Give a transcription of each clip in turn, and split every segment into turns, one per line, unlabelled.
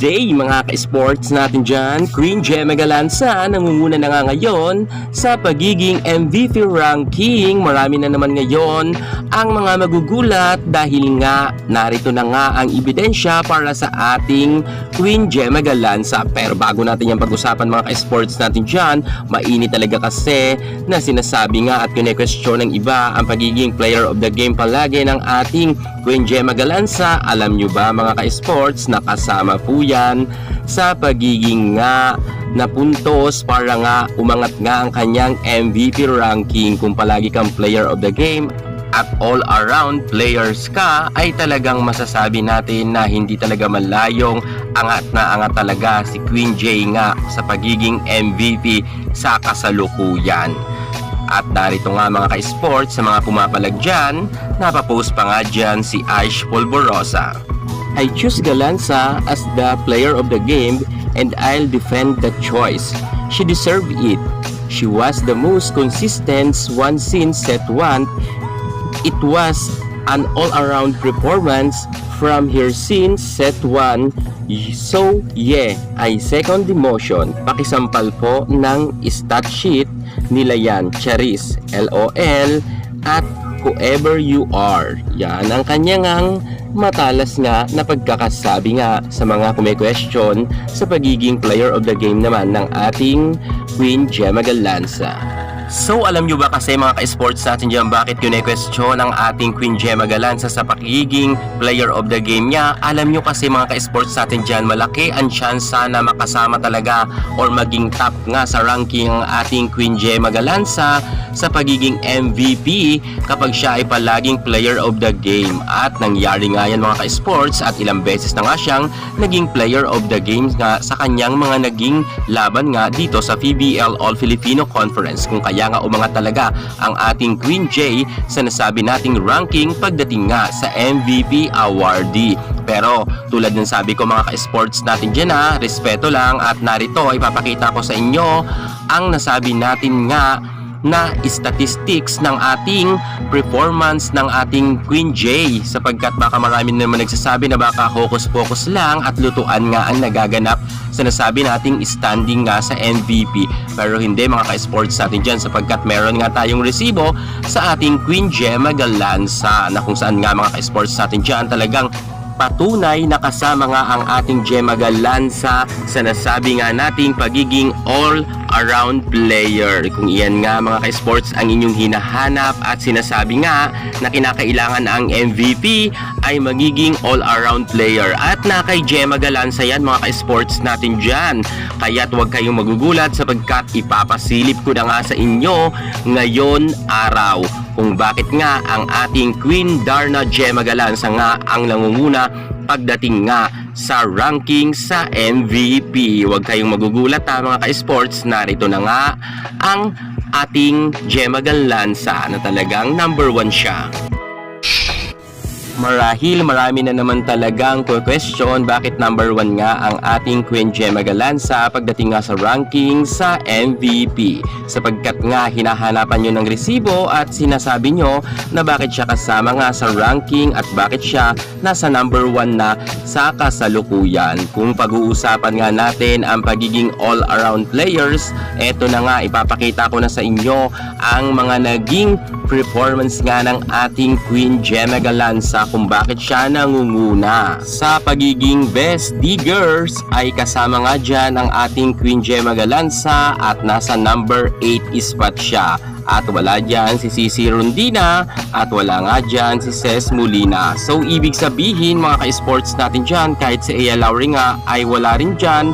day mga ka-sports natin dyan. Queen Gemma Galanza nangunguna na nga ngayon sa pagiging MVP ranking. Marami na naman ngayon ang mga magugulat dahil nga narito na nga ang ebidensya para sa ating Queen Gemma Galanza. Pero bago natin yung pag-usapan mga ka-sports natin dyan, mainit talaga kasi na sinasabi nga at kine-question ng iba ang pagiging player of the game palagi ng ating Queen Gemma Galanza. Alam nyo ba mga ka-sports, nakasama po yan sa pagiging nga na puntos para nga umangat nga ang kanyang MVP ranking. Kung palagi kang player of the game at all-around players ka, ay talagang masasabi natin na hindi talaga malayong angat na angat talaga si Queen J nga sa pagiging MVP sa kasalukuyan. At narito nga mga ka-sports sa mga pumapalag dyan, napapost pa nga dyan si Aish Polvorosa. I choose Galanza as the player of the game and I'll defend the choice. She deserved it. She was the most consistent one since set 1. It was an all-around performance from her since set 1. So yeah, I second the motion. Pakisampal po ng stat sheet nila yan, Charis, LOL, at whoever you are. Yan ang kanyang matalas nga na pagkakasabi nga sa mga kume-question sa pagiging player of the game naman ng ating Queen Gemma Galanza. So alam nyo ba kasi mga ka-sports natin dyan bakit kine-question ang ating Queen Gemma Galanza sa pagiging player of the game niya? Alam nyo kasi mga ka-sports natin dyan, malaki ang chance na makasama talaga or maging top nga sa ranking ang ating Queen Gemma Galanza sa pagiging MVP kapag siya ay palaging player of the game. At nangyari nga yan mga ka-sports at ilang beses na nga siyang naging player of the game nga sa kanyang mga naging laban nga dito sa PBL All Filipino Conference. Kung kaya nga umangat talaga ang ating Queen J sa nasabi nating ranking pagdating nga sa MVP awardee. Pero tulad ng sabi ko mga ka-sports natin dyan respeto lang at narito ipapakita ko sa inyo ang nasabi natin nga na statistics ng ating performance ng ating Queen J, sapagkat baka marami naman nagsasabi na baka hocus-pocus lang at lutuan nga ang nagaganap sa nasabi nating standing nga sa MVP. Pero hindi mga ka-sports natin dyan, sapagkat meron nga tayong resibo sa ating Queen Gemma Galanza na kung saan nga mga ka-sports natin dyan talagang patunay na kasama nga ang ating Gemma Galanza sa nasabi nga nating pagiging all-around player. Kung iyan nga mga ka-sports ang inyong hinahanap at sinasabi nga na kinakailangan ang MVP ay magiging all-around player. At na kay Gemma Galanza yan mga ka-sports natin dyan. Kaya't huwag kayong magugulat sapagkat ipapasilip ko na nga sa inyo ngayon araw kung bakit nga ang ating Queen Darna Gemma Galanza nga ang nangunguna pagdating nga sa ranking sa MVP. Huwag kayong magugulat mga ka-sports, narito na nga ang ating Gemma Galanza na talagang number 1 siya. Marahil marami na naman talagang question bakit number 1 nga ang ating Queen Gemma Galanza pagdating nga sa ranking sa MVP. Sapagkat nga hinahanapan nyo ng resibo at sinasabi nyo na bakit siya kasama nga sa ranking at bakit siya nasa number 1 na sa kasalukuyan. Kung pag-uusapan nga natin ang pagiging all-around players, eto na nga ipapakita ko na sa inyo ang mga naging performance nga ng ating Queen Gemma Galanza kung bakit siya nangunguna. Sa pagiging best diggers ay kasama nga dyan ang ating Queen Gemma Galanza at nasa number 8 spot siya. At wala dyan si Cici Rondina at wala nga dyan si Ces Molina. So ibig sabihin mga ka-sports natin dyan, kahit si Ea Lowry nga ay wala rin dyan,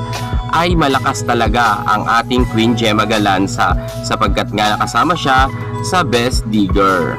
ay malakas talaga ang ating Queen Gemma Galanza sapagkat nga nakasama siya sa best digger.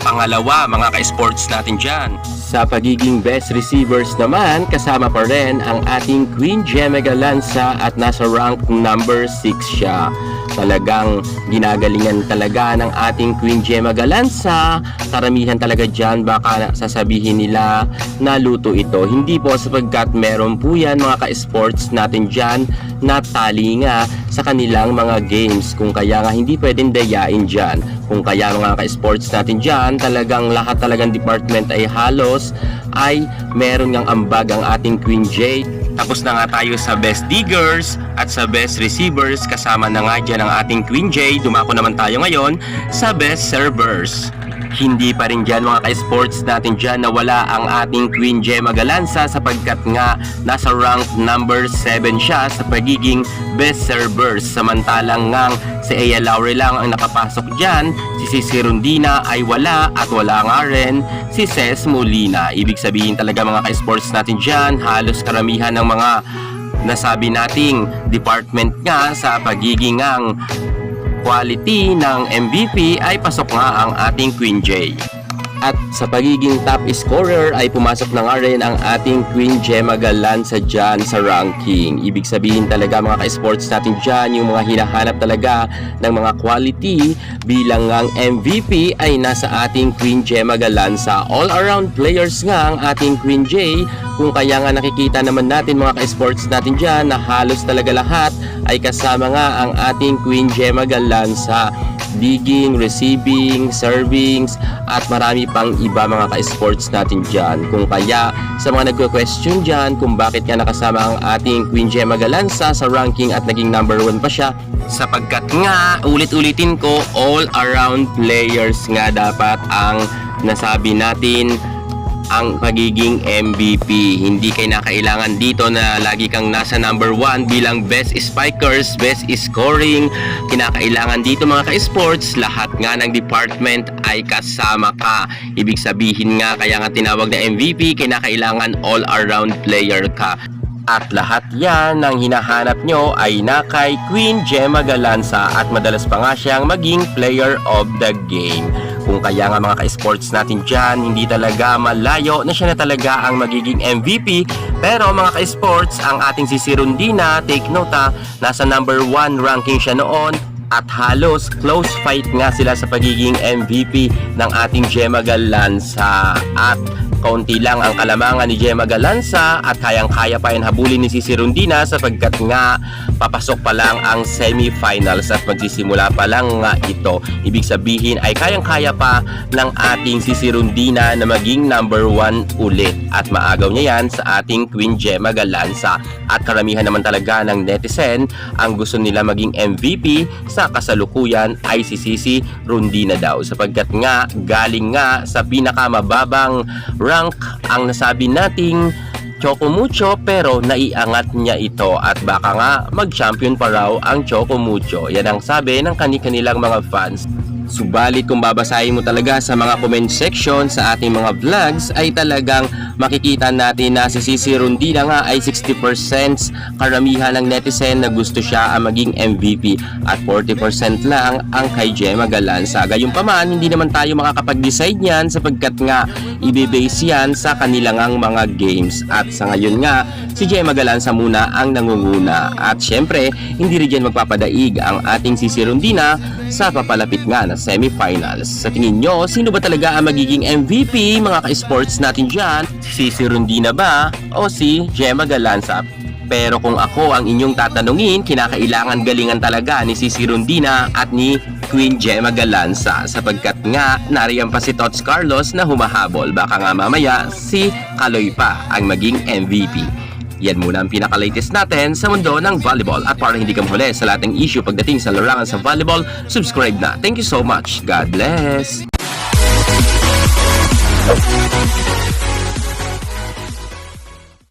Pangalawa mga ka-sports natin dyan, sa pagiging best receivers naman kasama pa rin ang ating Queen Gemma Galanza at nasa rank number 6 siya. Talagang ginagalingan talaga ng ating Queen Gemma Galanza. Karamihan talaga dyan baka sasabihin nila na luto ito. Hindi po, sapagkat meron po yan mga ka-sports natin dyan na tali nga sa kanilang mga games. Kung kaya nga hindi pwedeng dayain dyan. Kung kaya mga ka-sports natin dyan, talagang lahat talagang department ay halos ay meron ngang ambag ang ating Queen J Tapos na nga tayo sa best diggers at sa best receivers, kasama na nga dyan ang ating Queen J. Dumako naman tayo ngayon sa best servers. Hindi pa rin dyan mga ka-sports natin dyan nawala ang ating Queen Gemma Galanza sapagkat nga nasa rank number 7 siya sa pagiging best servers. Samantalang nga si Aya Laure lang ang nakapasok dyan, si Cici Rondina ay wala at wala nga rin si Ces Molina. Ibig sabihin talaga mga ka-sports natin dyan, halos karamihan ng mga nasabi nating department nga sa pagiging ang quality ng MVP ay pasok nga ang ating Queen J. At sa pagiging top scorer ay pumasok na nga rin ang ating Queen Gemma Galanza dyan sa ranking. Ibig sabihin talaga mga ka-sports natin dyan, yung mga hinahanap talaga ng mga quality bilang ang MVP ay nasa ating Queen Gemma Galanza. All-around players nga ang ating Queen J, kung kaya nga nakikita naman natin mga ka-sports natin dyan na halos talaga lahat ay kasama nga ang ating Queen Gemma Galanza. Digging, receiving, servings at marami pang iba mga ka-sports natin dyan. Kung kaya sa mga nagko-question dyan kung bakit nga nakasama ang ating Queen Gemma Galanza sa ranking at naging number 1 pa siya, sapagkat nga ulit-ulitin ko, all-around players nga dapat ang nasabi natin ang pagiging MVP. Hindi kayo nakailangan dito na lagi kang nasa number 1 bilang best spikers, best scoring. Kinakailangan dito mga ka-sports, lahat nga ng department ay kasama ka. Ibig sabihin nga, kaya nga tinawag na MVP, kinakailangan all-around player ka. At lahat yan ng hinahanap nyo ay na kay Queen Gemma Galanza at madalas pa nga siyang maging player of the game. Kung kaya nga mga ka-sports natin dyan, hindi talaga malayo na siya na talaga ang magiging MVP. Pero mga ka-sports, ang ating Cici Rondina, take note nasa number 1 ranking siya noon. At halos close fight nga sila sa pagiging MVP ng ating Gemma Galanza. At kaunti lang ang kalamangan ni Gemma Galanza at kayang-kaya pa yan habulin ni Cici Rondina sapagkat nga papasok pa lang ang semifinals at magsisimula pa lang nga ito. Ibig sabihin ay kayang-kaya pa ng ating Cici Rondina na maging number 1 ulit at maagaw niya yan sa ating Queen Gemma Galanza. At karamihan naman talaga ng netizen ang gusto nila maging MVP sa kasalukuyan ay si Cici Rondina daw sapagkat nga galing nga sa pinakamababang rank ang nasabi nating Choco Mucho pero naiangat niya ito at baka nga mag-champion pa raw ang Choco Mucho. Yan ang sabi ng kanilang mga fans. Subalit kung babasahin mo talaga sa mga comment section sa ating mga vlogs ay talagang makikita natin na si Cici Rondina nga ay 60% karamihan ng netizen na gusto siya ang maging MVP at 40% lang ang kay Gemma Galanza. Gayunpaman, hindi naman tayo makakapag-decide niyan sapagkat nga ibe-base yan sa kanilang mga games. At sa ngayon nga, si Gemma Galanza muna ang nangunguna. At syempre, hindi rin yan magpapadaig ang ating Cici Rondina sa papalapit nga na semifinals. Sa tingin nyo, sino ba talaga ang magiging MVP mga ka-sports natin dyan? Si Cici Rondina ba o si Gemma Galanza? Pero kung ako ang inyong tatanungin, kinakailangan galingan talaga ni Cici Rondina at ni Queen Gemma Galanza sapagkat nga nariyan pa si Tots Carlos na humahabol. Baka nga mamaya si Kaloy pa ang maging MVP. Yan muna ang pinaka-latest natin sa mundo ng volleyball. At para hindi ka mahuli sa lahat ng issue pagdating sa larangan sa volleyball, subscribe na. Thank you so much. God bless!